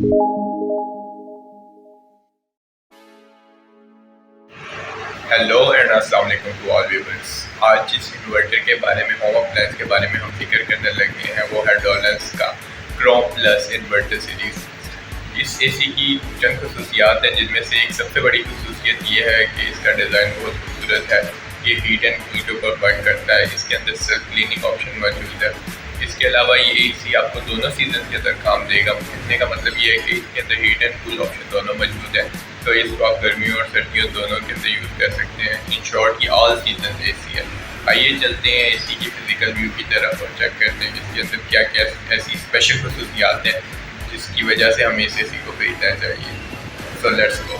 Hello and अस्सलाम वालेकुम to all viewers. आज जिस इन्वर्टर के बारे में, होम अप्लायंस के बारे में हम फिक्र करने लगे हैं वो है डॉलर्स का क्रोम प्लस इन्वर्टर सीरीज़। इस एसी की चंद खसूसियात हैं, जिनमें से एक सबसे बड़ी खसूसियत ये है कि इसका डिज़ाइन बहुत खूबसूरत है। ये हीट एंड कूल के ऊपर वर्क करता है। इसके अंदर सेल्फ क्लीनिंग ऑप्शन मौजूद है। इसके अलावा ये एसी आपको दोनों सीजन के अंदर काम देगा। कहने का मतलब ये है कि इसके अंदर हीट एंड कूल ऑप्शन दोनों मौजूद है, तो इसको आप गर्मियों और सर्दियों दोनों के अंदर यूज़ कर सकते हैं। इन शॉर्ट ये ऑल सीजन एसी है। आइए चलते हैं एसी की फिजिकल व्यू की तरफ और चेक करते हैं इसके अंदर क्या क्या ऐसी स्पेशल खसूसियात हैं जिसकी वजह से हमें इस एसी को खरीदना चाहिए। So let's go.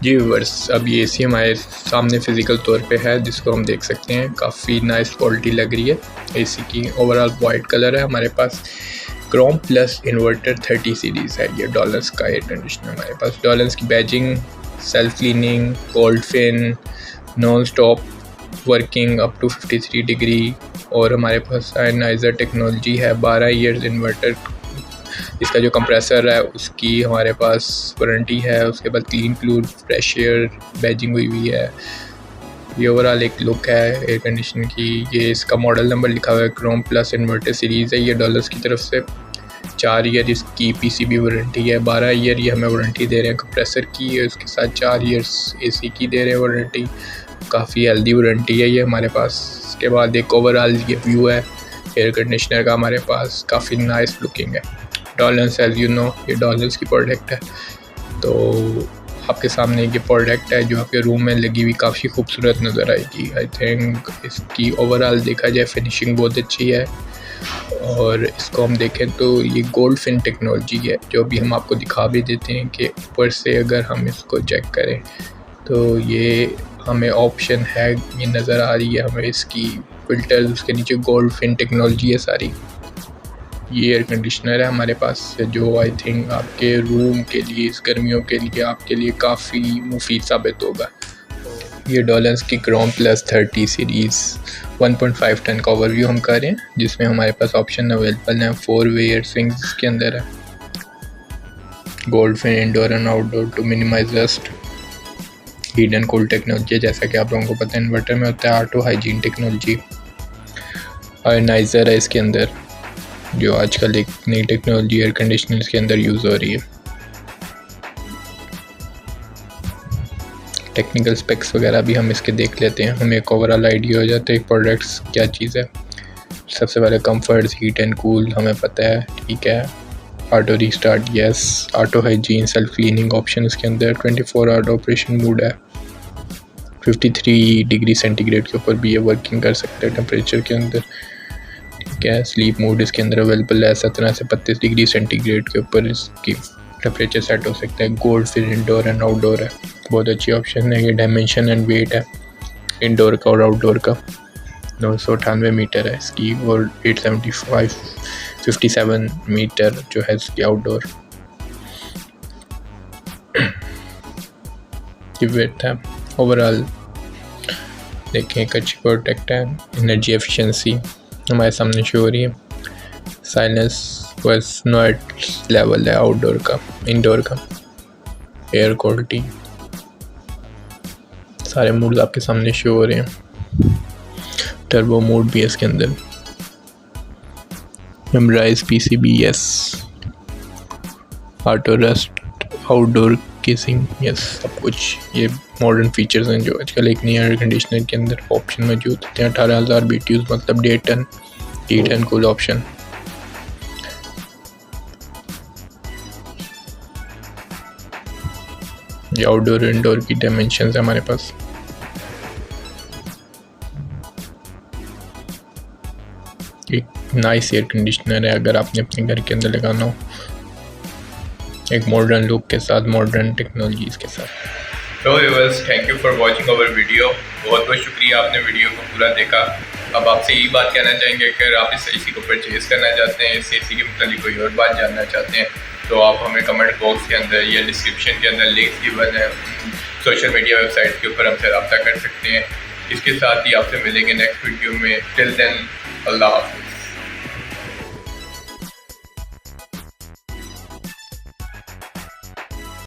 Ji viewers, अब ये एसी हमारे सामने फ़िज़िकल तौर पे है, जिसको हम देख सकते हैं। काफ़ी नाइस क्वालिटी लग रही है एसी की। ओवरऑल वाइट कलर है। हमारे पास क्रोम प्लस इन्वर्टर 30 सीरीज़ है। ये डॉलर्स का एयर कंडीशनर हमारे पास। डॉलर्स की बैजिंग, self cleaning, cold fin, non stop working up to 53 degree, और हमारे पास आयनाइज़र टेक्नोलॉजी है। 12 ईयर्स इन्वर्टर। इसका जो कंप्रेसर है उसकी हमारे पास वारंटी है। उसके बाद clean fluid, fresh air badging हुई हुई है। ये ओवरऑल एक लुक है एयर कंडीशनर की। ये इसका मॉडल नंबर लिखा हुआ है, क्रोम प्लस इन्वर्टर सीरीज़ है। ये डॉलर्स की तरफ से 4 ईयर इसकी पीसीबी वारंटी है। 12 ईयर ये हमें वारंटी दे रहे हैं कंप्रेसर की, और उसके साथ 4 ईयर्स एसी की दे रहे हैं वारंटी। काफ़ी हेल्दी वारंटी है ये हमारे पास। इसके बाद एक ओवरऑल ये व्यू है एयर कंडीशनर का हमारे पास। काफ़ी नाइस लुकिंग है। डॉलर्स एज यू नो, ये डॉलर्स की प्रोडक्ट है, तो आपके सामने ये प्रोडक्ट है जो आपके रूम में लगी हुई काफ़ी खूबसूरत नज़र आएगी। आई थिंक इसकी ओवरऑल देखा जाए फिनिशिंग बहुत अच्छी है। और इसको हम देखें तो ये गोल्ड फिन टेक्नोलॉजी है, जो भी हम आपको दिखा भी देते हैं कि ऊपर से अगर हम इसको चेक करें तो ये हमें ऑप्शन है, ये नज़र आ रही है हमें इसकी फ़िल्टर। उसके नीचे गोल्ड फिन टेक्नोलॉजी है सारी। ये एयर कंडीशनर है हमारे पास, जो आई थिंक आपके रूम के लिए, इस गर्मियों के लिए आपके लिए काफ़ी मुफीद साबित होगा। ये डॉलर्स की क्रोम प्लस 30 सीरीज़ 1.5 टन का ओवरव्यू हम कर रहे हैं, जिसमें हमारे पास ऑप्शन अवेलेबल हैं। 4 वे एयर स्विंग्स के अंदर है। Gold fin indoor and outdoor to minimise dust. Heat and cool technology, जैसा कि आप लोगों को पता है इन्वर्टर में होता है। Auto hygiene technology. आयनाइज़र है इसके अंदर, जो आजकल एक नई टेक्नोलॉजी एयर कंडीशनर्स के अंदर यूज़ हो रही है। टेक्निकल स्पेक्स वगैरह भी हम इसके देख लेते हैं, हमें एक ओवरऑल आइडिया हो जाता है प्रोडक्ट्स क्या चीज़ है। सबसे पहले कंफर्ट्स, हीट एंड कूल हमें पता है, ठीक है। Auto restart, yes. Auto hygiene, self cleaning option इसके अंदर। 24 आवर ऑपरेशन मोड है। 53 डिग्री सेंटीग्रेड के ऊपर भी ये वर्किंग कर सकते हैं टेम्परेचर के अंदर, ठीक है। स्लीप मोड इसके अंदर अवेलेबल है। 17 से 32 डिग्री सेंटीग्रेड के ऊपर इसकी टेम्परेचर सेट हो सकता है। Gold fin indoor and outdoor है, बहुत अच्छी ऑप्शन है। ये डायमेंशन एंड वेट है इंडोर का और आउटडोर का। 998 मीटर है इसकी, और 57 मीटर जो है इसकी आउटडोर की वेट है। ओवरऑल देखें एक अच्छी प्रोडक्ट है। एनर्जी एफिशिएंसी हमारे सामने शो हो रही है। साइलेंस वॉइस नॉइस लेवल है आउटडोर का, इंडोर का। एयर क्वालिटी, सारे मूड्स आपके सामने शो हो रहे हैं। टर्बो मोड भी है इसके अंदर। Memorise PCB, yes. Auto rust, outdoor casing, yes. सब कुछ ये मॉडर्न फीचर्स हैं जो आजकल एक नई एयर कंडीशनर के अंदर ऑप्शन मौजूद होते हैं। 18,000 BTUs मतलब 1.5 ton heat and cool option. ये आउटडोर इंडोर की डायमेंशंस है हमारे पास। एक नाइस एयर कंडीशनर है अगर आपने अपने घर के अंदर लगाना हो, एक मॉडर्न लुक के साथ, मॉडर्न टेक्नोलॉजीज़ के साथ। तो viewers, thank you for watching our video. बहुत बहुत शुक्रिया, आपने वीडियो को पूरा देखा। अब आपसे यही बात कहना चाहेंगे कि अगर आप इस एसी को परचेज़ करना चाहते हैं, इस एसी के मतलब कोई और बात जानना चाहते हैं, तो आप हमें कमेंट बॉक्स के अंदर या डिस्क्रिप्शन के अंदर लिंक गिवन है, सोशल मीडिया वेबसाइट के ऊपर हमसे रब्ता कर सकते हैं। इसके साथ ही आपसे मिलेंगे नेक्स्ट वीडियो में। टिल देन, अल्लाह हाफ़िज़।